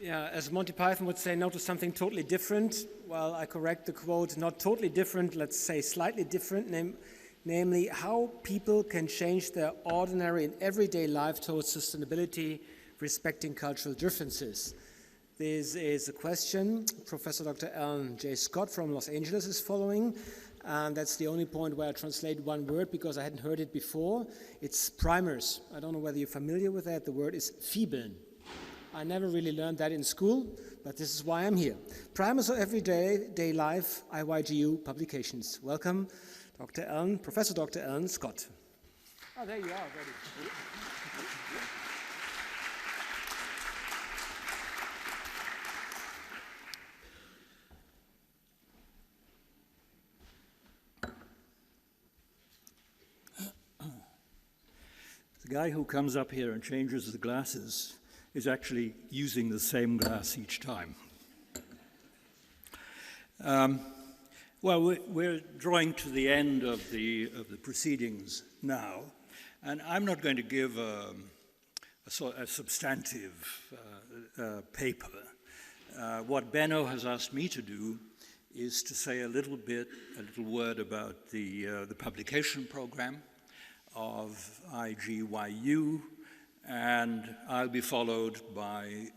Yeah, as Monty Python would say, no to something totally different. Well, I correct the quote, not totally different, let's say slightly different, namely how people can change their ordinary and everyday life towards sustainability, respecting cultural differences. This is a question Professor Dr. Alan J. Scott from Los Angeles is following, and that's the only point where I translate one word because I hadn't heard it before. It's primers. I don't know whether you're familiar with that. The word is fiebeln. I never really learned that in school, but this is why I'm here. Primers of Everyday Life, IYGU Publications. Welcome, Professor Dr. Alan Scott. Oh, there you are already. The guy who comes up here and changes the glasses is actually using the same glass each time. Well, we're drawing to the end of the proceedings now, and I'm not going to give a substantive paper. What Benno has asked me to do is to say a little word about the publication program of IYGU, and I'll be followed by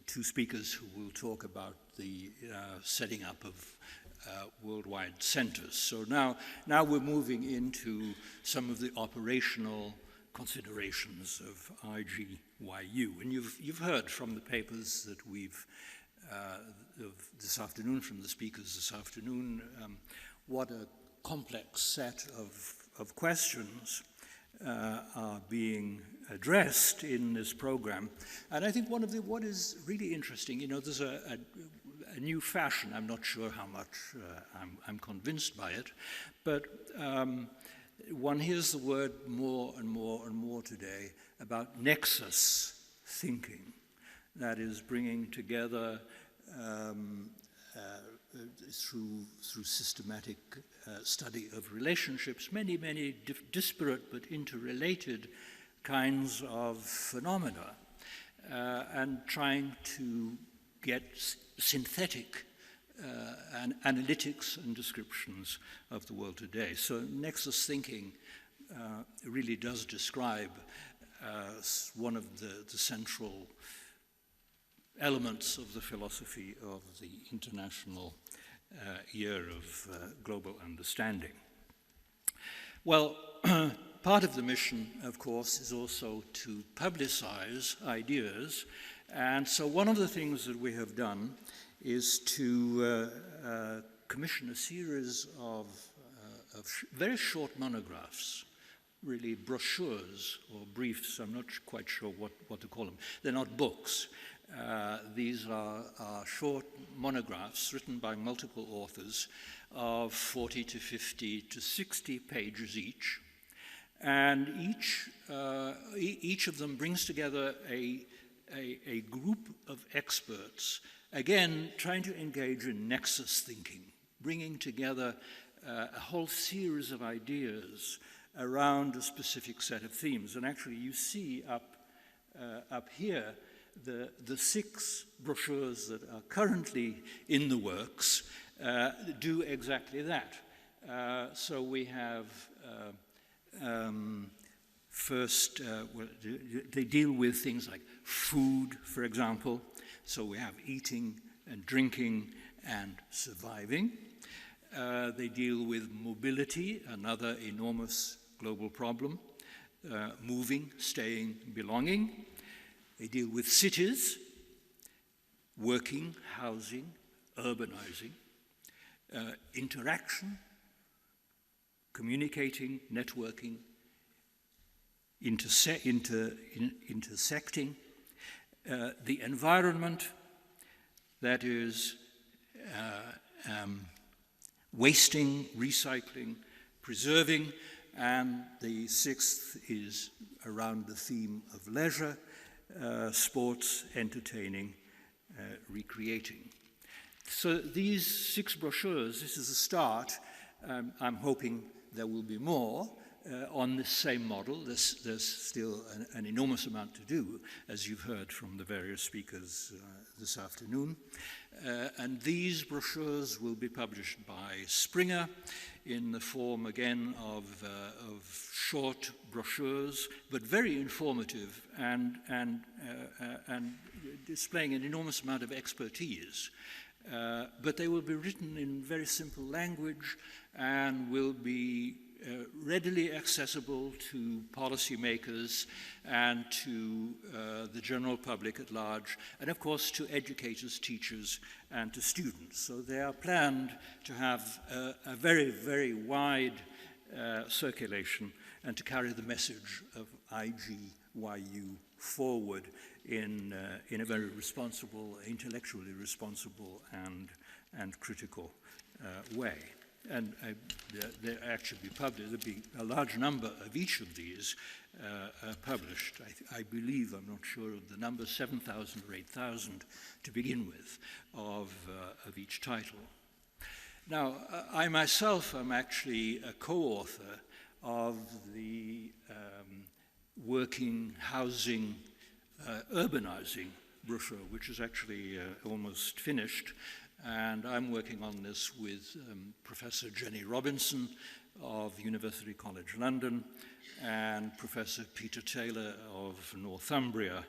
two speakers who will talk about the setting up of worldwide centers. So now we're moving into some of the operational considerations of IYGU. And you've heard from the papers that we've this afternoon, from the speakers this afternoon, what a complex set of questions are being addressed in this program. And I think what is really interesting, there's a new fashion. I'm not sure how much I'm convinced by it, but one hears the word more and more today about nexus thinking. That is bringing together through systematic study of relationships, many disparate but interrelated kinds of phenomena, and trying to get synthetic analytics and descriptions of the world today. So nexus thinking really does describe one of the central elements of the philosophy of the International Year of Global Understanding. Well, part of the mission, of course, is also to publicize ideas, and so one of the things that we have done is to commission a series of very short monographs, really brochures or briefs. I'm not quite sure what to call them. They're not books. These are short monographs written by multiple authors of 40 to 50 to 60 pages each. And each of them brings together a group of experts, again, trying to engage in nexus thinking, bringing together a whole series of ideas around a specific set of themes. And actually, you see up here the 6 brochures that are currently in the works do exactly that. So we have first, they deal with things like food, for example. So we have eating and drinking and surviving. They deal with mobility, another enormous global problem, moving, staying, belonging. They deal with cities, working, housing, urbanizing, interaction, communicating, networking, intersecting, the environment, that is wasting, recycling, preserving, and the 6th is around the theme of leisure, sports, entertaining, recreating. So these 6 brochures, this is a start. I'm hoping there will be more, on this same model. There's still an enormous amount to do, as you've heard from the various speakers this afternoon. And these brochures will be published by Springer in the form, again, of short brochures, but very informative and displaying an enormous amount of expertise. But they will be written in very simple language and will be readily accessible to policymakers and to the general public at large, and of course to educators, teachers, and to students. So they are planned to have a very, very wide circulation and to carry the message of IGYU forward in a very responsible, intellectually responsible and critical way. And there actually there'll be a large number of each of these published. I believe, I'm not sure of the number, 7,000 or 8,000 to begin with of each title. Now, I myself am actually a co-author of the Working, Housing, Urbanizing brochure, which is actually almost finished. And I'm working on this with Professor Jenny Robinson of University College London and Professor Peter Taylor of Northumbria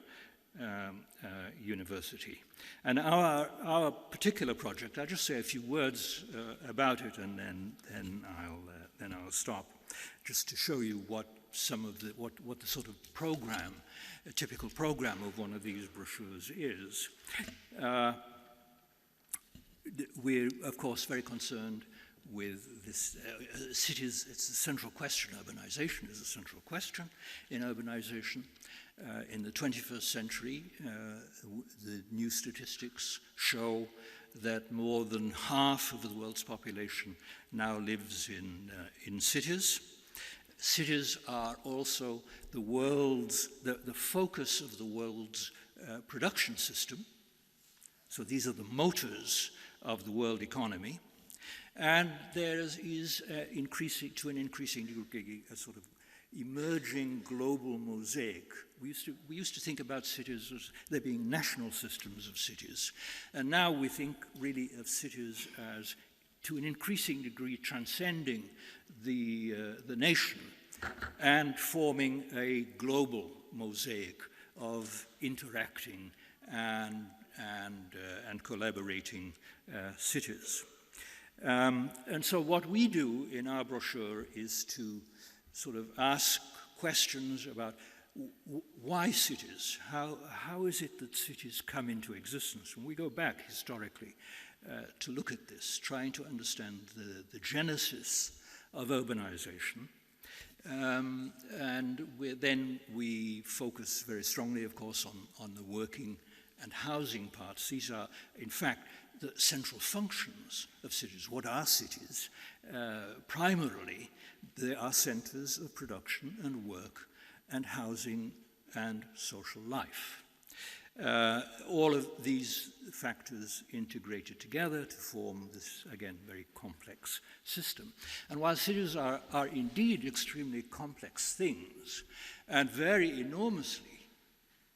University. And our particular project, I'll just say a few words about it, and then I'll stop, just to show you what the sort of program, a typical program of one of these brochures is. We're, of course, very concerned with this. Cities, it's a central question. Urbanization is a central question in urbanization. In the 21st century, the new statistics show that more than half of the world's population now lives in cities. Cities are also the focus of the world's production system. So these are the motors of the world economy, and there is to an increasing degree a sort of emerging global mosaic. We used to think about cities as there being national systems of cities, and now we think really of cities as, to an increasing degree, transcending the nation and forming a global mosaic of interacting and collaborating cities. And so what we do in our brochure is to sort of ask questions about why cities? How is it that cities come into existence? And we go back historically to look at this, trying to understand the genesis of urbanization. And then we focus very strongly, of course, on the working and housing parts. These are, in fact, the central functions of cities. What are cities? Primarily, they are centers of production and work and housing and social life. All of these factors integrated together to form this, again, very complex system. And while cities are indeed extremely complex things and vary enormously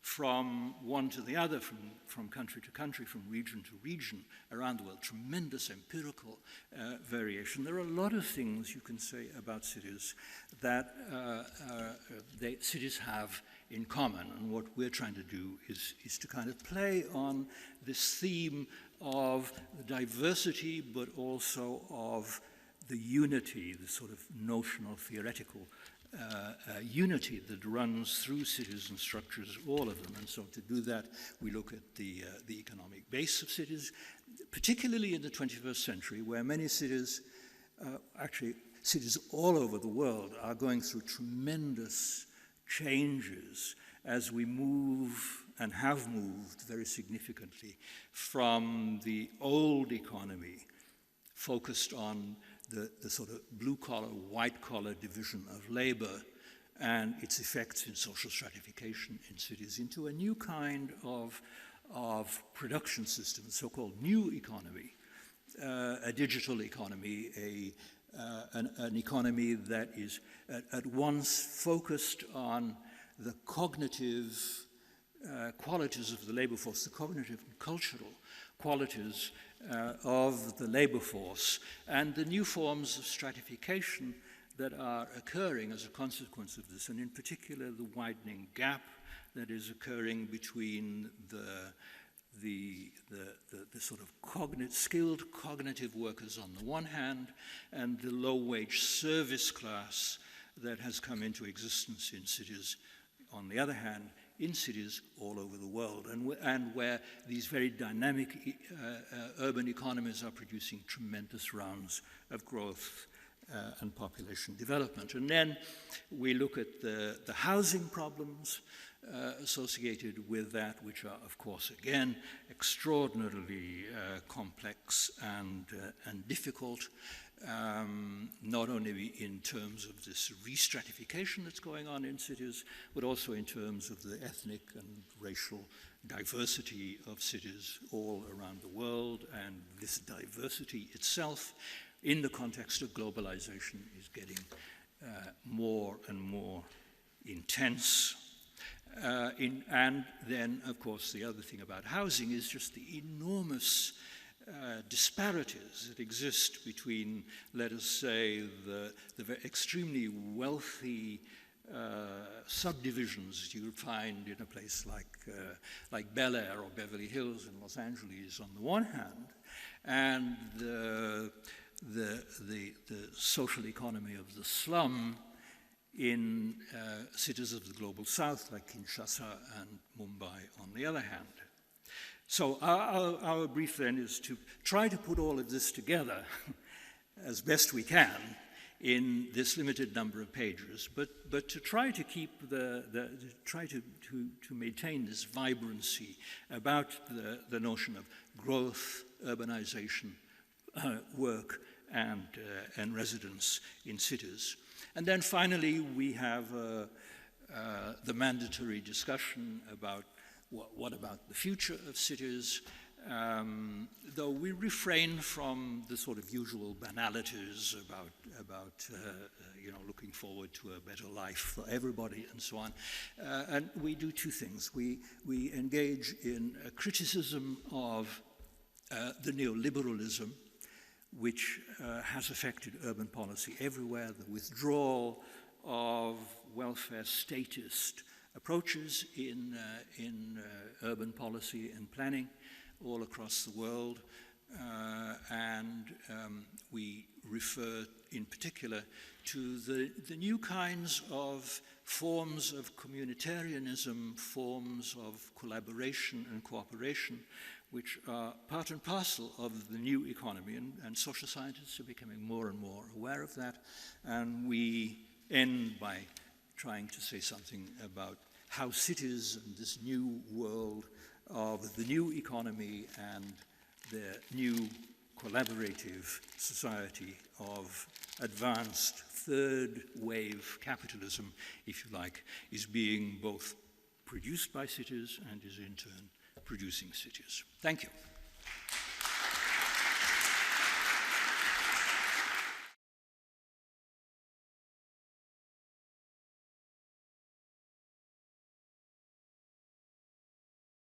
from one to the other, from country to country, from region to region around the world, tremendous empirical variation. There are a lot of things you can say about cities that cities have in common. And what we're trying to do is to kind of play on this theme of the diversity, but also of the unity, the sort of notional, theoretical unity that runs through cities and structures, all of them. And so to do that, we look at the economic base of cities, particularly in the 21st century, where many cities, actually cities all over the world, are going through tremendous changes as we move and have moved very significantly from the old economy focused on the sort of blue-collar, white-collar division of labor and its effects in social stratification in cities into a new kind of production system, the so-called new economy, a digital economy, an economy that is at once focused on the cognitive qualities of the labor force, the cognitive and cultural qualities of the labor force, and the new forms of stratification that are occurring as a consequence of this, and in particular the widening gap that is occurring between the sort of skilled cognitive workers on the one hand and the low-wage service class that has come into existence in cities on the other hand, in cities all over the world, and where these very dynamic urban economies are producing tremendous rounds of growth and population development. And then we look at the housing problems associated with that, which are, of course, again, extraordinarily complex and difficult, not only in terms of this re-stratification that's going on in cities, but also in terms of the ethnic and racial diversity of cities all around the world. And this diversity itself, in the context of globalization, is getting more and more intense. And then, of course, the other thing about housing is just the enormous disparities that exist between, let us say, the extremely wealthy subdivisions that you would find in a place like Bel Air or Beverly Hills in Los Angeles on the one hand, and the social economy of the slum in cities of the global south like Kinshasa and Mumbai on the other hand. So our brief then is to try to put all of this together as best we can in this limited number of pages, but to try to keep try to maintain this vibrancy about the notion of growth, urbanization, work, and residence in cities. And then finally, we have the mandatory discussion about what about the future of cities, though we refrain from the sort of usual banalities about looking forward to a better life for everybody and so on. And we do two things. We engage in a criticism of the neoliberalism, which has affected urban policy everywhere, the withdrawal of welfare statist approaches in urban policy and planning all across the world. And we refer in particular to the new kinds of forms of communitarianism, forms of collaboration and cooperation, which are part and parcel of the new economy, and social scientists are becoming more and more aware of that. And we end by trying to say something about how cities and this new world of the new economy and the new collaborative society of advanced third wave capitalism, if you like, is being both produced by cities and is in turn producing cities. Thank you.